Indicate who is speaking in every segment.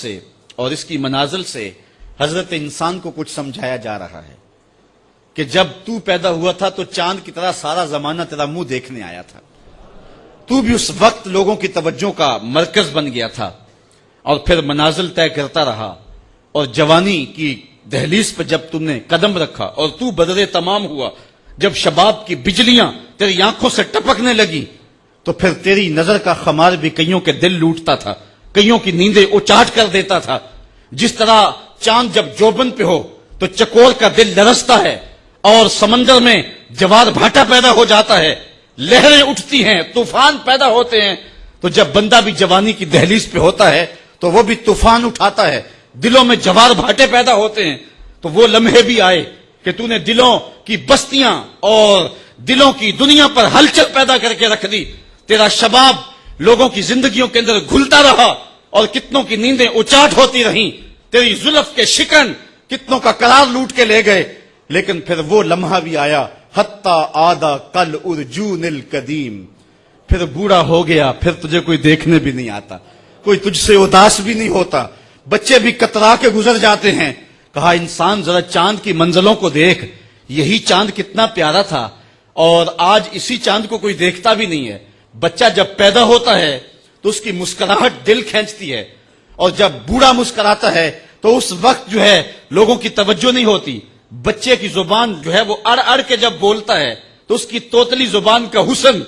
Speaker 1: سے اور اس کی منازل سے حضرت انسان کو کچھ سمجھایا جا رہا ہے کہ جب تو پیدا ہوا تھا تو چاند کی طرح سارا زمانہ تیرا منہ دیکھنے آیا تھا، تو بھی اس وقت لوگوں کی توجہ کا مرکز بن گیا تھا، اور پھر منازل طے کرتا رہا، اور جوانی کی دہلیز پہ جب تم نے قدم رکھا اور تو بدر تمام ہوا، جب شباب کی بجلیاں تیری آنکھوں سے ٹپکنے لگی، تو پھر تیری نظر کا خمار بھی کئیوں کے دل لوٹتا تھا، کئیوں کی نیندیں اچاٹ کر دیتا تھا۔ جس طرح چاند جب جوبن پہ ہو تو چکور کا دل لرزتا ہے اور سمندر میں جوار بھاٹا پیدا ہو جاتا ہے، لہریں اٹھتی ہیں، طوفان پیدا ہوتے ہیں، تو جب بندہ بھی جوانی کی دہلیز پہ ہوتا ہے تو وہ بھی طوفان اٹھاتا ہے، دلوں میں جوار بھاٹے پیدا ہوتے ہیں۔ تو وہ لمحے بھی آئے کہ تو نے دلوں کی بستیاں اور دلوں کی دنیا پر ہلچل پیدا کر کے رکھ دی، تیرا شباب لوگوں کی زندگیوں کے اندر گھلتا رہا اور کتنوں کی نیندیں اچاٹ ہوتی رہیں، تیری زلف کے شکن کتنوں کا قرار لوٹ کے لے گئے، لیکن پھر وہ لمحہ بھی آیا، حتی آدھا کل ارجون القدیم، پھر بوڑھا ہو گیا، پھر تجھے کوئی دیکھنے بھی نہیں آتا، کوئی تجھ سے اداس بھی نہیں ہوتا، بچے بھی کترا کے گزر جاتے ہیں۔ کہا انسان ذرا چاند کی منزلوں کو دیکھ، یہی چاند کتنا پیارا تھا، اور آج اسی چاند کو کوئی دیکھتا بھی نہیں ہے۔ بچہ جب پیدا ہوتا ہے تو اس کی مسکراہٹ دل کھینچتی ہے، اور جب بوڑھا مسکراتا ہے تو اس وقت جو ہے لوگوں کی توجہ نہیں ہوتی۔ بچے کی زبان جو ہے وہ اڑ اڑ کے جب بولتا ہے تو اس کی توتلی زبان کا حسن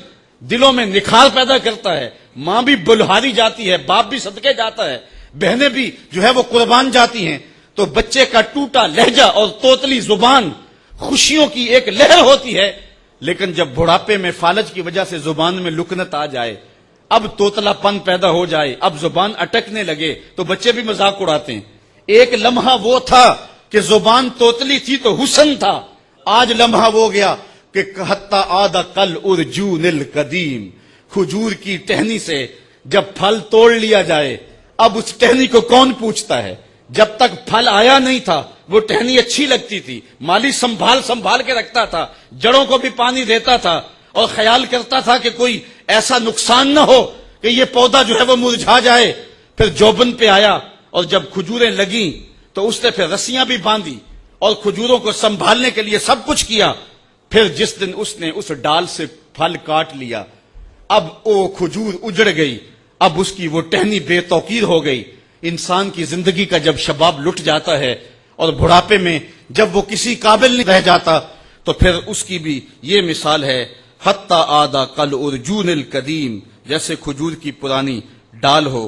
Speaker 1: دلوں میں نکھار پیدا کرتا ہے، ماں بھی بلہاری جاتی ہے، باپ بھی صدقے جاتا ہے، بہنیں بھی جو ہے وہ قربان جاتی ہیں۔ تو بچے کا ٹوٹا لہجہ اور توتلی زبان خوشیوں کی ایک لہر ہوتی ہے، لیکن جب بڑھاپے میں فالج کی وجہ سے زبان میں لکنت آ جائے، اب توتلا پن پیدا ہو جائے، اب زبان اٹکنے لگے، تو بچے بھی مذاق اڑاتے ہیں۔ ایک لمحہ وہ تھا کہ زبان توتلی تھی تو حسن تھا، آج لمحہ وہ گیا کہ حتی آدھا کل ارجون القدیم، کھجور کی ٹہنی سے جب پھل توڑ لیا جائے، اب اس ٹہنی کو کون پوچھتا ہے؟ جب تک پھل آیا نہیں تھا وہ ٹہنی اچھی لگتی تھی، مالی سنبھال کے رکھتا تھا، جڑوں کو بھی پانی دیتا تھا، اور خیال کرتا تھا کہ کوئی ایسا نقصان نہ ہو کہ یہ پودا جو ہے وہ مرجھا جائے۔ پھر جوبن پہ آیا اور جب کھجوریں لگیں تو اس نے پھر رسیاں بھی باندھی اور کھجوروں کو سنبھالنے کے لیے سب کچھ کیا۔ پھر جس دن اس نے اس ڈال سے پھل کاٹ لیا، اب وہ کھجور اجڑ گئی، اب اس کی وہ ٹہنی بے توقیر ہو گئی۔ انسان کی زندگی کا جب شباب لٹ جاتا ہے اور بڑھاپے میں جب وہ کسی قابل نہیں رہ جاتا، تو پھر اس کی بھی یہ مثال ہے، حتی آدھا کل ارجون القدیم، جیسے کھجور کی پرانی ڈال ہو